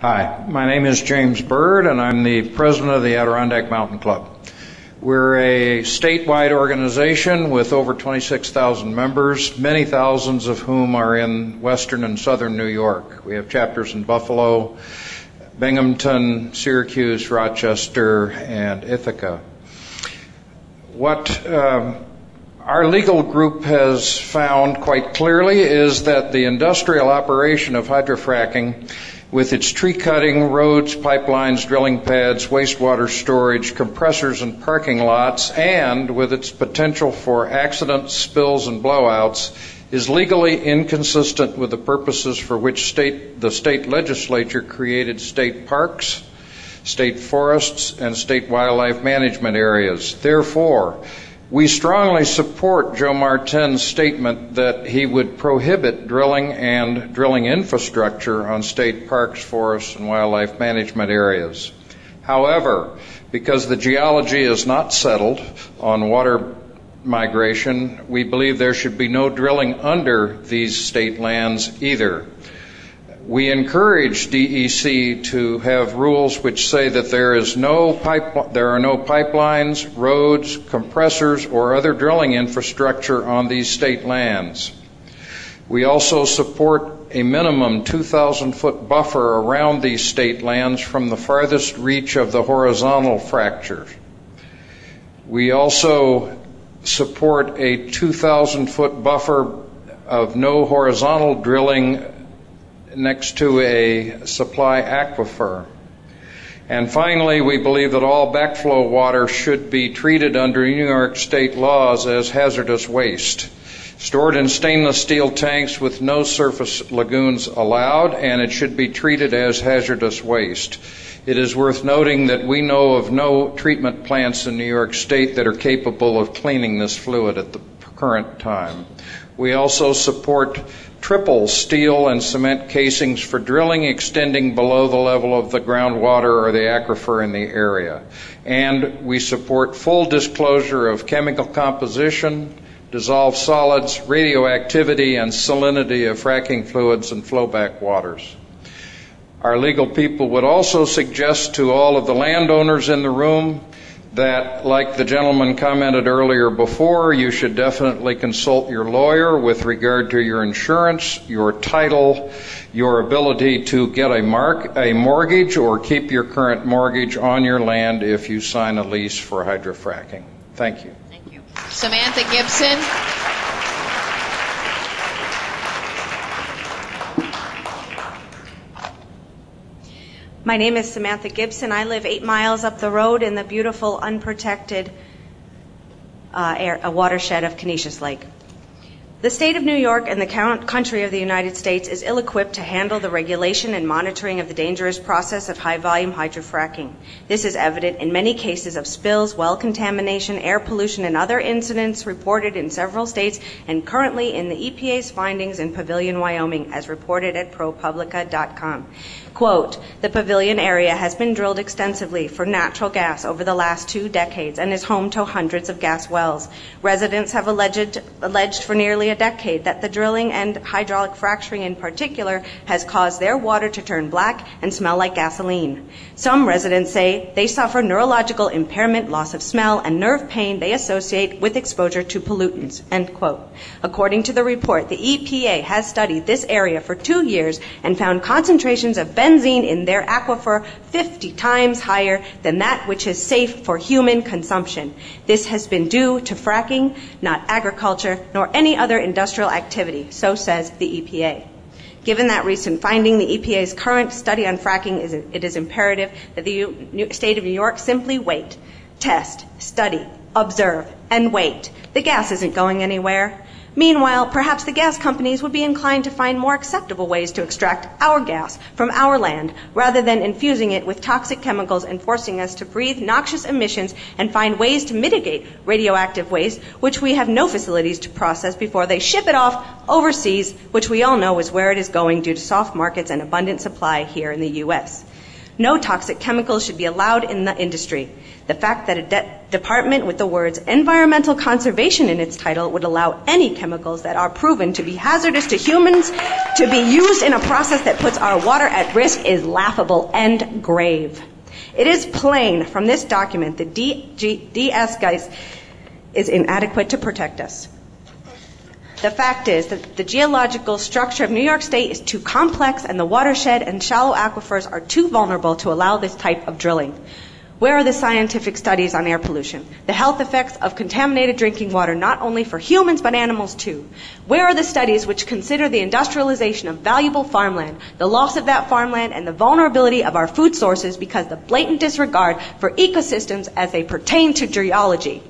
Hi, my name is James Bird, and I'm the president of the Adirondack Mountain Club. We're a statewide organization with over 26,000 members, many thousands of whom are in western and southern New York. We have chapters in Buffalo, Binghamton, Syracuse, Rochester, and Ithaca. What our legal group has found quite clearly is that the industrial operation of hydrofracking, with its tree cutting, roads, pipelines, drilling pads, wastewater storage, compressors, and parking lots, and with its potential for accidents, spills, and blowouts, is legally inconsistent with the purposes for which the state legislature created state parks, state forests, and state wildlife management areas. Therefore, we strongly support Joe Martin's statement that he would prohibit drilling and drilling infrastructure on state parks, forests, and wildlife management areas. However, because the geology is not settled on water migration, we believe there should be no drilling under these state lands either. We encourage DEC to have rules which say that there are no pipelines, roads, compressors, or other drilling infrastructure on these state lands. We also support a minimum 2,000-foot buffer around these state lands from the farthest reach of the horizontal fractures. We also support a 2,000-foot buffer of no horizontal drilling next to a supply aquifer. And finally, we believe that all backflow water should be treated under New York state laws as hazardous waste, stored in stainless steel tanks with no surface lagoons allowed, and it should be treated as hazardous waste. It is worth noting that we know of no treatment plants in New York State that are capable of cleaning this fluid at the current time. We also support triple steel and cement casings for drilling extending below the level of the groundwater or the aquifer in the area. And we support full disclosure of chemical composition, dissolved solids, radioactivity, and salinity of fracking fluids and flowback waters. Our legal people would also suggest to all of the landowners in the room that, like the gentleman commented earlier before, you should definitely consult your lawyer with regard to your insurance, your title, your ability to get a mortgage or keep your current mortgage on your land if you sign a lease for hydrofracking. Thank you. Thank you. Samantha Gibson. My name is Samantha Gibson. I live 8 miles up the road in the beautiful, unprotected watershed of Canisius Lake. The state of New York and the country of the United States is ill-equipped to handle the regulation and monitoring of the dangerous process of high-volume hydrofracking. This is evident in many cases of spills, well contamination, air pollution, and other incidents reported in several states and currently in the EPA's findings in Pavilion, Wyoming, as reported at ProPublica.com. Quote, the Pavilion area has been drilled extensively for natural gas over the last 2 decades and is home to hundreds of gas wells. Residents have alleged for nearly a decade that the drilling and hydraulic fracturing in particular has caused their water to turn black and smell like gasoline. Some residents say they suffer neurological impairment, loss of smell, and nerve pain they associate with exposure to pollutants, end quote. According to the report, the EPA has studied this area for 2 years and found concentrations of benzene in their aquifer 50 times higher than that which is safe for human consumption. This has been due to fracking, not agriculture, nor any other industrial activity, so says the EPA. Given that recent finding, the EPA's current study on fracking, it is imperative that the state of New York simply wait, test, study, observe, and wait. The gas isn't going anywhere. Meanwhile, perhaps the gas companies would be inclined to find more acceptable ways to extract our gas from our land rather than infusing it with toxic chemicals and forcing us to breathe noxious emissions and find ways to mitigate radioactive waste, which we have no facilities to process before they ship it off overseas, which we all know is where it is going due to soft markets and abundant supply here in the U.S. No toxic chemicals should be allowed in the industry. The fact that a department with the words environmental conservation in its title would allow any chemicals that are proven to be hazardous to humans to be used in a process that puts our water at risk is laughable and grave. It is plain from this document that SGEIS is inadequate to protect us. The fact is that the geological structure of New York State is too complex and the watershed and shallow aquifers are too vulnerable to allow this type of drilling. Where are the scientific studies on air pollution? The health effects of contaminated drinking water, not only for humans but animals too? Where are the studies which consider the industrialization of valuable farmland, the loss of that farmland, and the vulnerability of our food sources because the blatant disregard for ecosystems as they pertain to geology?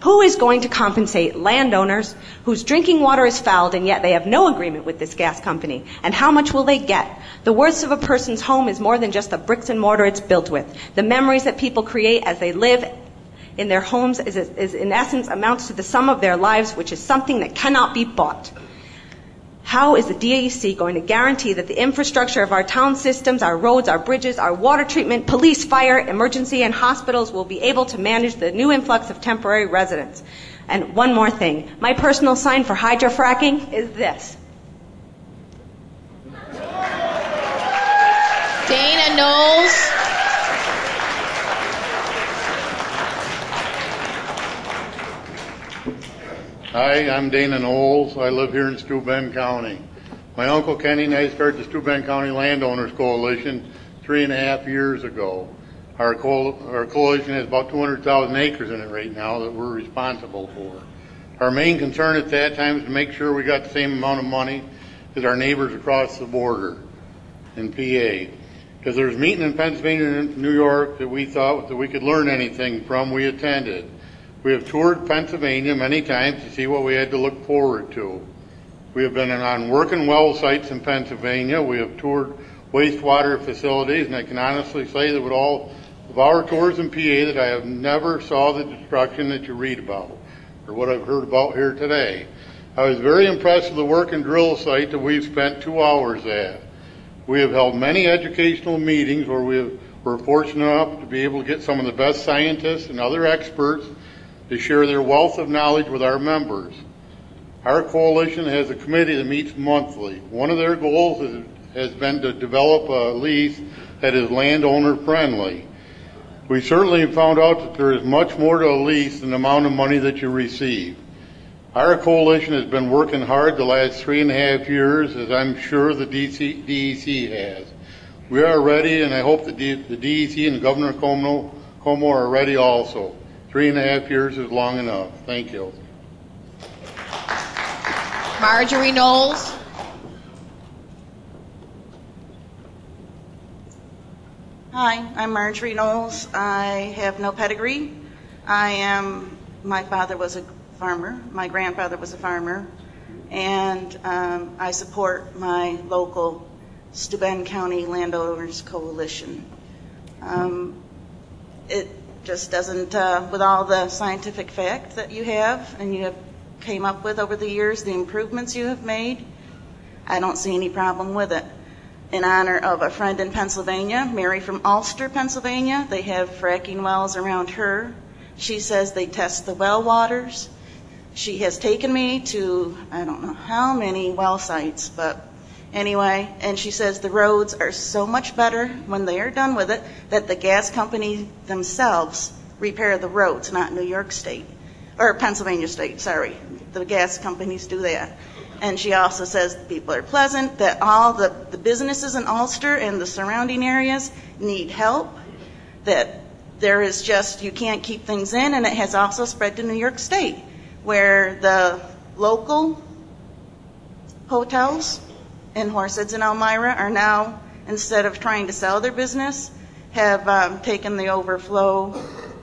Who is going to compensate landowners whose drinking water is fouled and yet they have no agreement with this gas company? And how much will they get? The worth of a person's home is more than just the bricks and mortar it's built with. The memories that people create as they live in their homes is in essence amounts to the sum of their lives, which is something that cannot be bought. How is the DEC going to guarantee that the infrastructure of our town systems, our roads, our bridges, our water treatment, police, fire, emergency, and hospitals will be able to manage the new influx of temporary residents? And one more thing. My personal sign for hydrofracking is this. Dana Knowles. Hi, I'm Dana Knowles. I live here in Steuben County. My Uncle Kenny and I started the Steuben County Landowners Coalition 3.5 years ago. Our coalition has about 200,000 acres in it right now that we're responsible for. Our main concern at that time is to make sure we got the same amount of money as our neighbors across the border in PA. Because there's a meeting in Pennsylvania and New York that we thought that we could learn anything from, we attended. We have toured Pennsylvania many times to see what we had to look forward to. We have been on working well sites in Pennsylvania. We have toured wastewater facilities, and I can honestly say that with all of our tours in PA that I have never saw the destruction that you read about or what I've heard about here today. I was very impressed with the work and drill site that we've spent 2 hours at. We have held many educational meetings where we're fortunate enough to be able to get some of the best scientists and other experts to share their wealth of knowledge with our members. Our coalition has a committee that meets monthly. One of their goals has been to develop a lease that is landowner friendly. We certainly found out that there is much more to a lease than the amount of money that you receive. Our coalition has been working hard the last 3.5 years, as I'm sure the DEC has. We are ready, and I hope that the DEC and Governor Cuomo are ready also. 3.5 years is long enough. Thank you. Marjorie Knowles. Hi, I'm Marjorie Knowles. I have no pedigree. My father was a farmer. My grandfather was a farmer. And I support my local Steuben County Landowners Coalition. It just doesn't, with all the scientific facts that you have and you have came up with over the years, the improvements you have made, I don't see any problem with it. In honor of a friend in Pennsylvania, Mary from Ulster, Pennsylvania, they have fracking wells around her. She says they test the well waters. She has taken me to, I don't know how many well sites, but anyway, and she says the roads are so much better when they are done with it that the gas company themselves repair the roads, not New York State, or Pennsylvania State, sorry. The gas companies do that. And she also says the people are pleasant, that all the businesses in Ulster and the surrounding areas need help, that there is just, you can't keep things in, and it has also spread to New York State, where the local hotels in Horseheads and Elmira are now, instead of trying to sell their business, have taken the overflow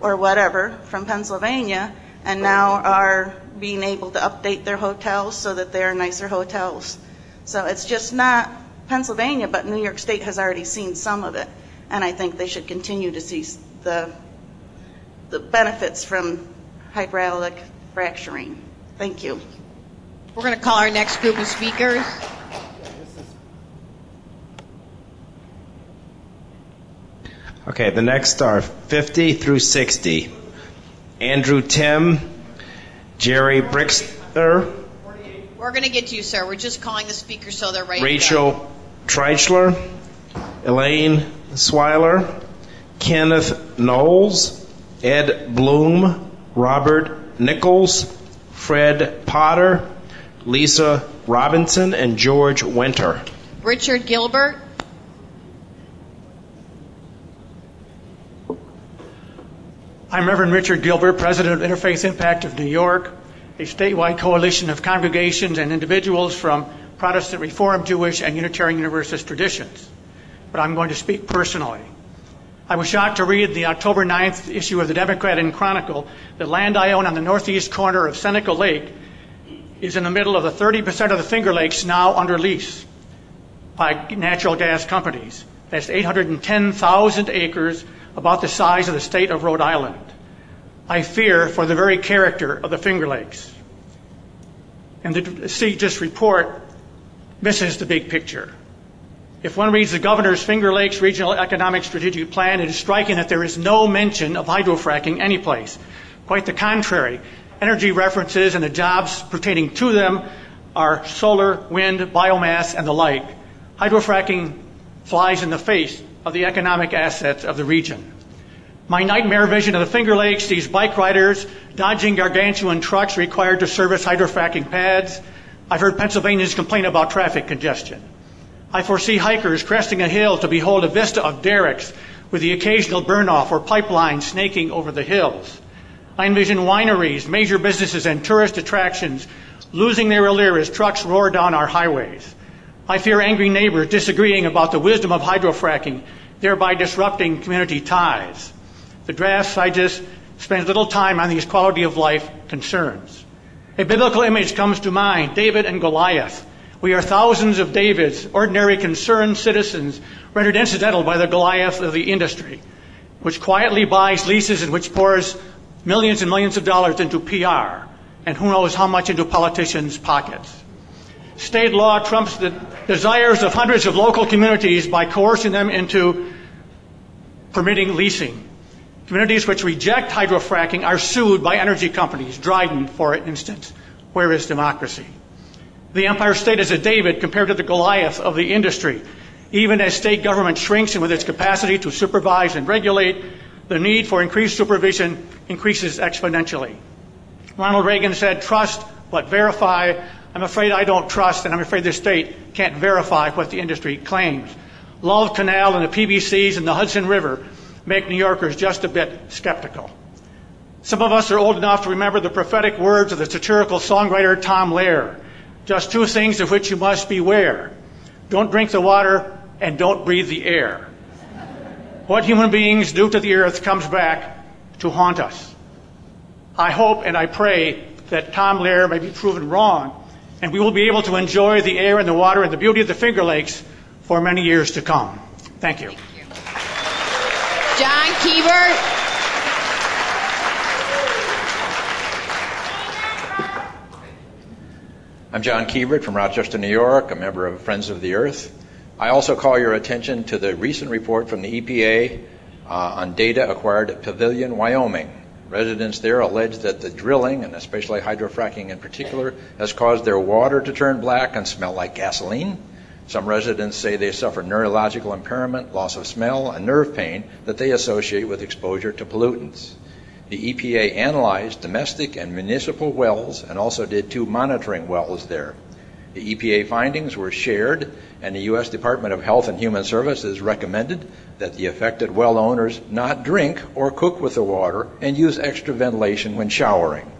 or whatever from Pennsylvania and now are being able to update their hotels so that they are nicer hotels. So it's just not Pennsylvania, but New York State has already seen some of it, and I think they should continue to see the benefits from hydraulic fracturing. Thank you. We're going to call our next group of speakers. Okay, the next are 50 through 60. Andrew Tim, Jerry Brickner, We're going to get to you, sir. We're just calling the speakers so they're ready Rachel Trykel, Elaineweiler, Kenneth Knowles, Ed Bloom, Robert Nichols, Fred Potter, Lisa Robinson, and George Winter. to go. Richard Gilbert. I'm Reverend Richard Gilbert, President of Interfaith Impact of New York, a statewide coalition of congregations and individuals from Protestant Reformed, Jewish, and Unitarian Universalist traditions. But I'm going to speak personally. I was shocked to read the October 9th issue of the Democrat and Chronicle that land I own on the northeast corner of Seneca Lake is in the middle of the 30% of the Finger Lakes now under lease by natural gas companies. That's 810,000 acres, about the size of the state of Rhode Island. I fear for the very character of the Finger Lakes. And the CGIS report misses the big picture. If one reads the governor's Finger Lakes Regional Economic Strategic Plan, it is striking that there is no mention of hydrofracking anyplace. Quite the contrary. Energy references and the jobs pertaining to them are solar, wind, biomass, and the like. Hydrofracking flies in the face of the economic assets of the region. My nightmare vision of the Finger Lakes sees bike riders dodging gargantuan trucks required to service hydrofracking pads. I've heard Pennsylvanians complain about traffic congestion. I foresee hikers cresting a hill to behold a vista of derricks with the occasional burn-off or pipeline snaking over the hills. I envision wineries, major businesses, and tourist attractions losing their allure as trucks roar down our highways. I fear angry neighbors disagreeing about the wisdom of hydrofracking, thereby disrupting community ties. The draft CGIS spends little time on these quality of life concerns. A biblical image comes to mind, David and Goliath. We are thousands of Davids, ordinary concerned citizens, rendered incidental by the Goliath of the industry, which quietly buys leases and which pours millions and millions of dollars into PR, and who knows how much into politicians' pockets. State law trumps the desires of hundreds of local communities by coercing them into permitting leasing. Communities which reject hydrofracking are sued by energy companies, Dryden, for instance. Where is democracy? The Empire State is a David compared to the Goliath of the industry. Even as state government shrinks and with its capacity to supervise and regulate, the need for increased supervision increases exponentially. Ronald Reagan said, trust but verify. I'm afraid I don't trust, and I'm afraid the state can't verify what the industry claims. Love Canal and the PBCs and the Hudson River make New Yorkers just a bit skeptical. Some of us are old enough to remember the prophetic words of the satirical songwriter Tom Lehrer. Just two things of which you must beware. Don't drink the water and don't breathe the air. What human beings do to the earth comes back to haunt us. I hope and I pray that Tom Lehrer may be proven wrong, and we will be able to enjoy the air and the water and the beauty of the Finger Lakes for many years to come. Thank you. John Gilbert. I'm John Gilbert from Rochester, New York, a member of Friends of the Earth. I also call your attention to the recent report from the EPA on data acquired at Pavilion, Wyoming. Residents there allege that the drilling, and especially hydrofracking in particular, has caused their water to turn black and smell like gasoline. Some residents say they suffer neurological impairment, loss of smell, and nerve pain that they associate with exposure to pollutants. The EPA analyzed domestic and municipal wells and also did 2 monitoring wells there. The EPA findings were shared, and the U.S. Department of Health and Human Services recommended that the affected well owners not drink or cook with the water and use extra ventilation when showering.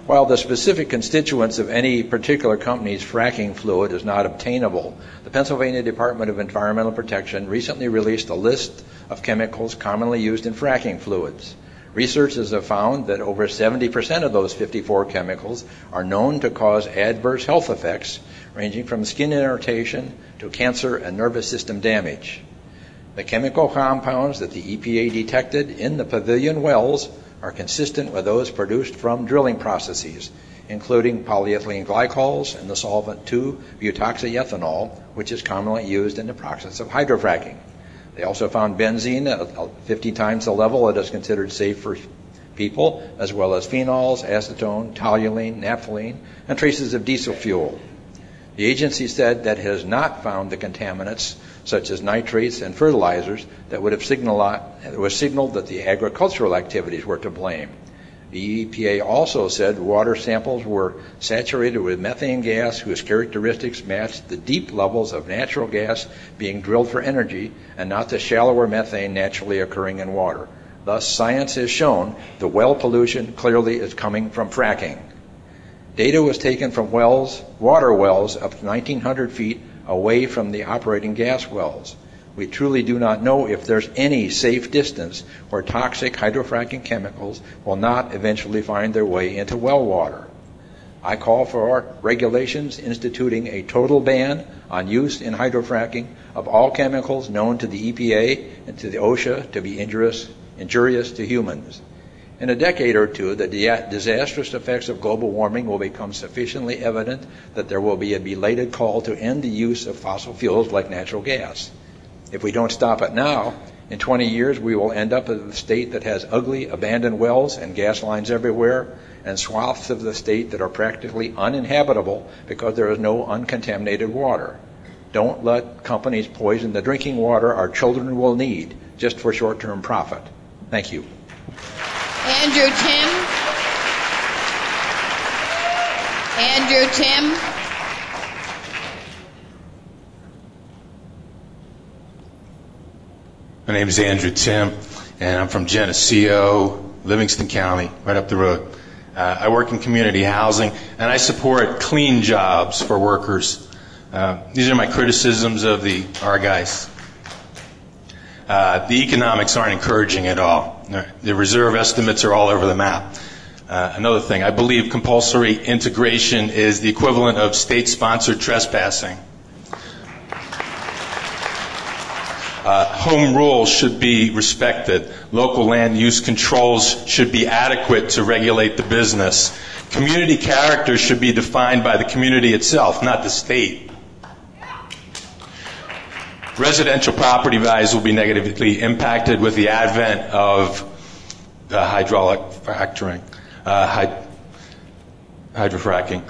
While the specific constituents of any particular company's fracking fluid is not obtainable, the Pennsylvania Department of Environmental Protection recently released a list of chemicals commonly used in fracking fluids. Researchers have found that over 70% of those 54 chemicals are known to cause adverse health effects, ranging from skin irritation to cancer and nervous system damage. The chemical compounds that the EPA detected in the Pavilion wells are consistent with those produced from drilling processes, including polyethylene glycols and the solvent 2-butoxyethanol, which is commonly used in the process of hydrofracking. They also found benzene at 50 times the level that is considered safe for people, as well as phenols, acetone, toluene, naphthalene, and traces of diesel fuel. The agency said that it has not found the contaminants, such as nitrates and fertilizers, that would have signaled that the agricultural activities were to blame. The EPA also said water samples were saturated with methane gas whose characteristics matched the deep levels of natural gas being drilled for energy and not the shallower methane naturally occurring in water. Thus, science has shown the well pollution clearly is coming from fracking. Data was taken from water wells up to 1,900 feet away from the operating gas wells. We truly do not know if there's any safe distance where toxic hydrofracking chemicals will not eventually find their way into well water. I call for regulations instituting a total ban on use in hydrofracking of all chemicals known to the EPA and to the OSHA to be injurious to humans. In a decade or two, the disastrous effects of global warming will become sufficiently evident that there will be a belated call to end the use of fossil fuels like natural gas. If we don't stop it now, in 20 years we will end up in a state that has ugly abandoned wells and gas lines everywhere, and swaths of the state that are practically uninhabitable because there is no uncontaminated water. Don't let companies poison the drinking water our children will need just for short-term profit. Thank you. Andrew Tim. My name is Andrew Tim, and I'm from Geneseo, Livingston County, right up the road. I work in community housing, and I support clean jobs for workers. These are my criticisms of the SGEIS. The economics aren't encouraging at all. The reserve estimates are all over the map. Another thing, I believe compulsory integration is the equivalent of state-sponsored trespassing. Home rules should be respected. Local land use controls should be adequate to regulate the business. Community character should be defined by the community itself, not the state. Residential property values will be negatively impacted with the advent of hydraulic fracturing, hydrofracking.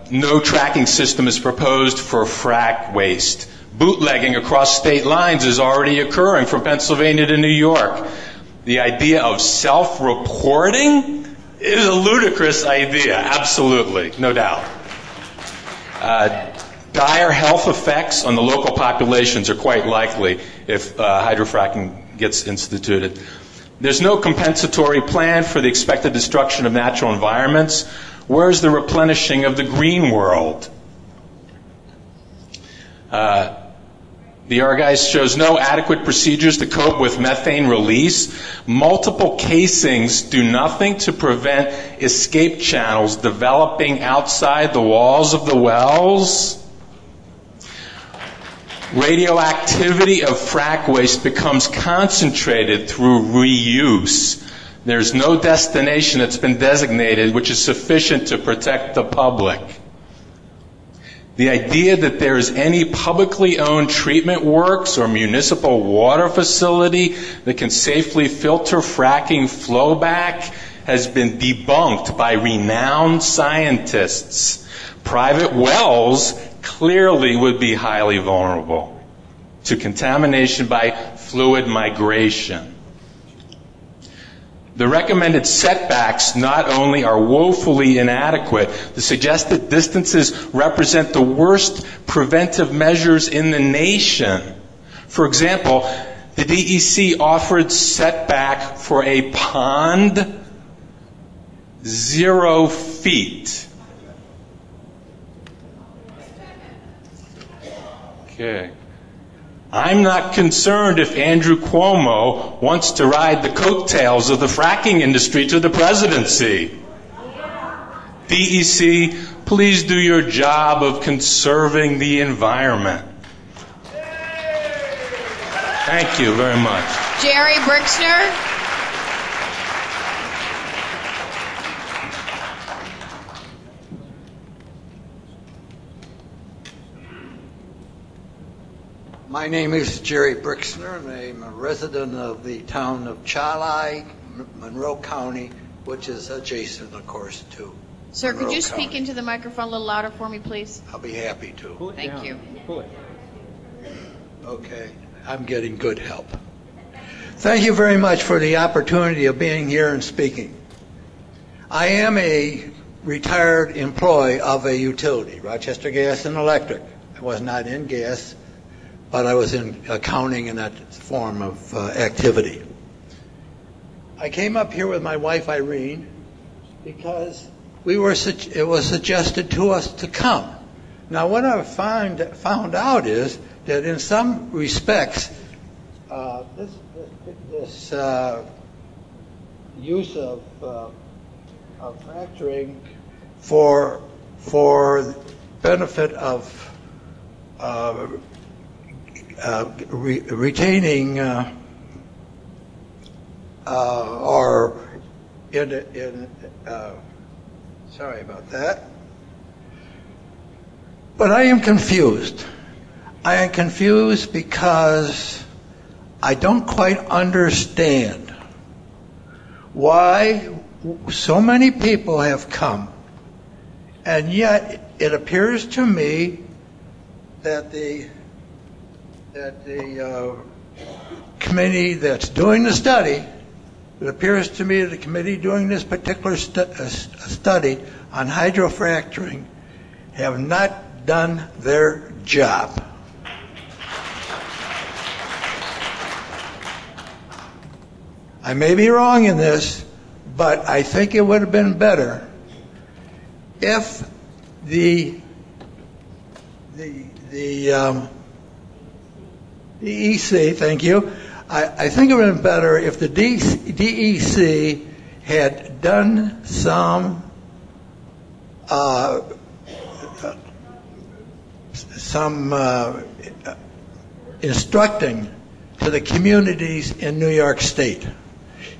No tracking system is proposed for frack waste. Bootlegging across state lines is already occurring from Pennsylvania to New York. The idea of self-reporting is a ludicrous idea, absolutely, no doubt. Dire health effects on the local populations are quite likely if hydrofracking gets instituted. There's no compensatory plan for the expected destruction of natural environments. Where's the replenishing of the green world? The SGEIS shows no adequate procedures to cope with methane release. Multiple casings do nothing to prevent escape channels developing outside the walls of the wells. Radioactivity of frack waste becomes concentrated through reuse. There's no destination that's been designated which is sufficient to protect the public. The idea that there is any publicly owned treatment works or municipal water facility that can safely filter fracking flowback has been debunked by renowned scientists. Private wells clearly would be highly vulnerable to contamination by fluid migration. The recommended setbacks not only are woefully inadequate, the suggested distances represent the worst preventive measures in the nation. For example, the DEC offered setback for a pond 0 feet. Okay. I'm not concerned if Andrew Cuomo wants to ride the coattails of the fracking industry to the presidency. DEC, please do your job of conserving the environment. Thank you very much. Jerry Brickner. My name is Jerry Brickner, and I'm a resident of the town of Chalai, Monroe County, which is adjacent, of course, to Sir, Monroe could you County. speak into the microphone a little louder for me, please? I'll be happy to. Thank you. Okay, I'm getting good help. Thank you very much for the opportunity of being here and speaking. I am a retired employee of a utility, Rochester Gas and Electric. I was not in gas, but I was in accounting and that form of activity. I came up here with my wife Irene because it was suggested to us to come. Now, what I found out is that in some respects, this use of fracturing for benefit of retaining or sorry about that. But I am confused. I am confused because I don't quite understand why so many people have come, and yet it appears to me that the committee that's doing the study, it appears to me that the committee doing this particular study on hydrofracturing have not done their job. I may be wrong in this, but I think it would have been better if the DEC, thank you. I think it would have been better if the DEC had done some instructing to the communities in New York State.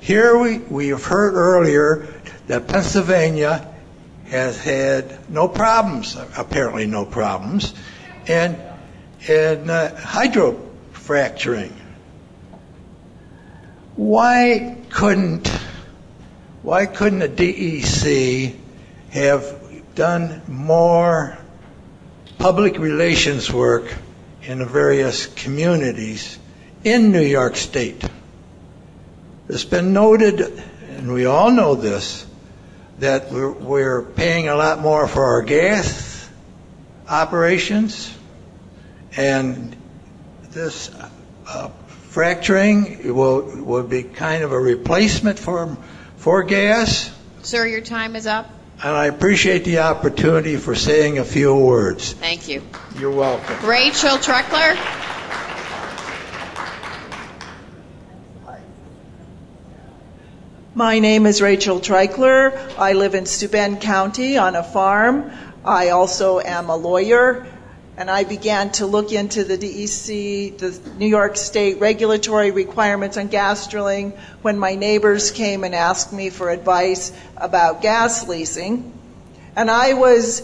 Here we have heard earlier that Pennsylvania has had no problems, apparently no problems, in hydrofracturing. Why couldn't the DEC have done more public relations work in the various communities in New York State? It's been noted, and we all know this, that we're paying a lot more for our gas operations, and this fracturing will be kind of a replacement for gas. Sir, your time is up. And I appreciate the opportunity for saying a few words. Thank you. You're welcome. Rachel Trykel. My name is Rachel Trykel. I live in Steuben County on a farm. I also am a lawyer, and I began to look into the DEC, the New York State regulatory requirements on gas drilling when my neighbors came and asked me for advice about gas leasing. And I was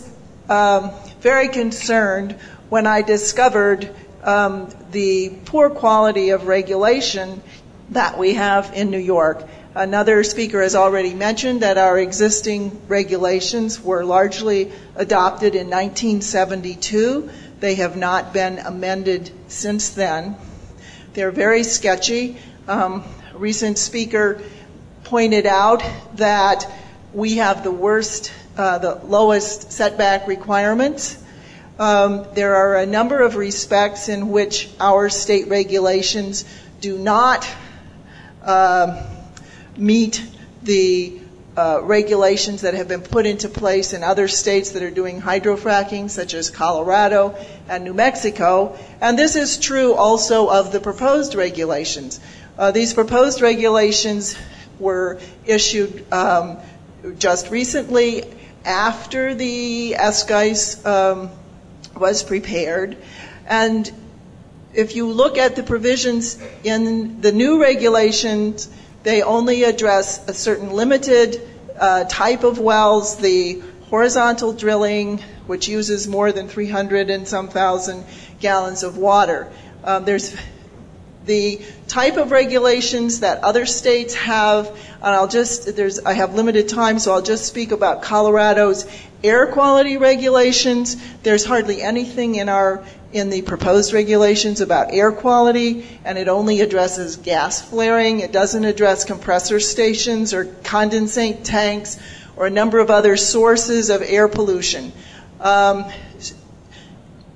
very concerned when I discovered the poor quality of regulation that we have in New York. Another speaker has already mentioned that our existing regulations were largely adopted in 1972. They have not been amended since then. They're very sketchy. A recent speaker pointed out that we have the lowest setback requirements. There are a number of respects in which our state regulations do not meet the regulations that have been put into place in other states that are doing hydrofracking, such as Colorado and New Mexico. And this is true also of the proposed regulations. These proposed regulations were issued just recently after the SGEIS was prepared. And if you look at the provisions in the new regulations, they only address a certain limited type of wells, the horizontal drilling, which uses more than 300 and some thousand gallons of water. There's the type of regulations that other states have, and I have limited time, so I'll just speak about Colorado's air quality regulations. There's hardly anything in the proposed regulations about air quality, and it only addresses gas flaring. It doesn't address compressor stations or condensate tanks or a number of other sources of air pollution. And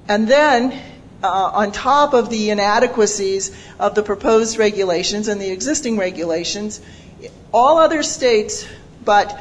then, on top of the inadequacies of the proposed regulations and the existing regulations, all other states but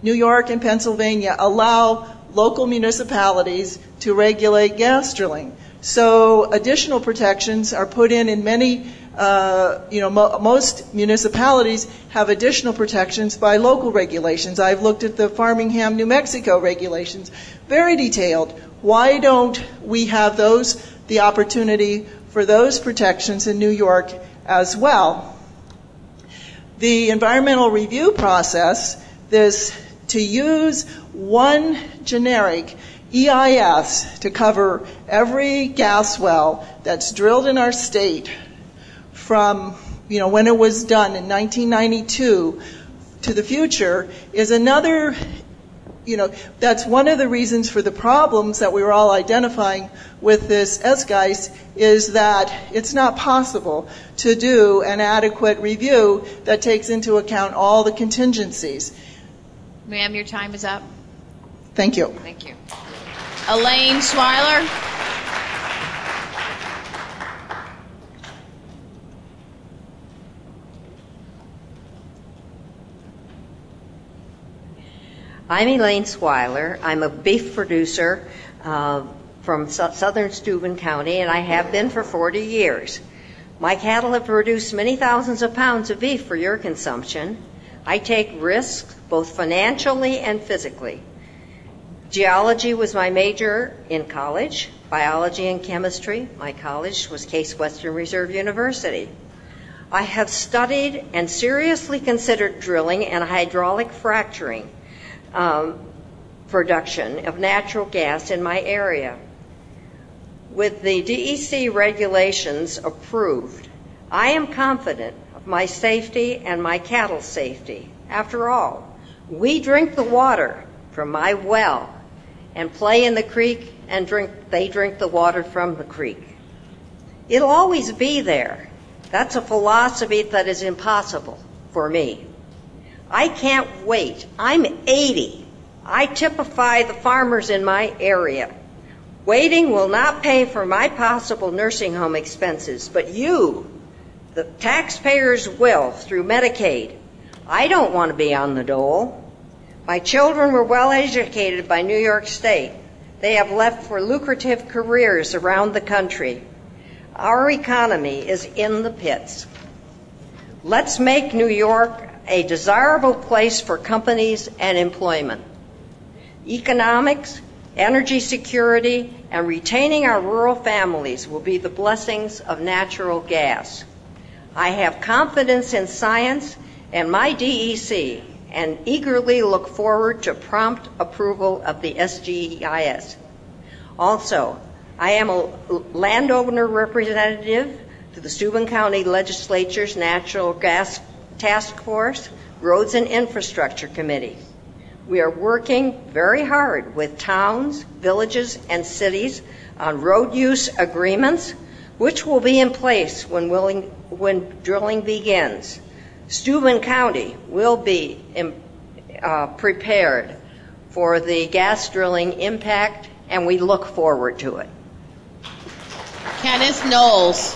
New York and Pennsylvania allow local municipalities to regulate gas drilling. So additional protections are put in many, most municipalities have additional protections by local regulations. I've looked at the Farmingham, New Mexico regulations, very detailed. Why don't we have the opportunity for those protections in New York as well? The environmental review process, to use one generic EIS to cover every gas well that's drilled in our state from, when it was done in 1992 to the future is another, that's one of the reasons for the problems that we were all identifying with this SGEIS, is that it's not possible to do an adequate review that takes into account all the contingencies. Ma'am, your time is up. Thank you. Thank you. Elaineweiler. I'm Elaineweiler. I'm a beef producer from southern Steuben County, and I have been for 40 years. My cattle have produced many thousands of pounds of beef for your consumption. I take risks, both financially and physically. Geology was my major in college, biology and chemistry. My college was Case Western Reserve University. I have studied and seriously considered drilling and hydraulic fracturing production of natural gas in my area. With the DEC regulations approved, I am confident of my safety and my cattle safety. After all, we drink the water from my well and play in the creek, and they drink the water from the creek. It'll always be there. That's a philosophy that is impossible for me. I can't wait. I'm 80. I typify the farmers in my area. Waiting will not pay for my possible nursing home expenses, but you, the taxpayers, will through Medicaid. I don't want to be on the dole. My children were well educated by New York State. They have left for lucrative careers around the country. Our economy is in the pits. Let's make New York a desirable place for companies and employment. Economics, energy security, and retaining our rural families will be the blessings of natural gas. I have confidence in science and my DEC, and eagerly look forward to prompt approval of the SGEIS. Also, I am a landowner representative to the Steuben County Legislature's Natural Gas Task Force, Roads and Infrastructure Committee. We are working very hard with towns, villages, and cities on road use agreements, which will be in place when drilling begins. Steuben County will be prepared for the gas drilling impact, and we look forward to it. Kenneth Knowles.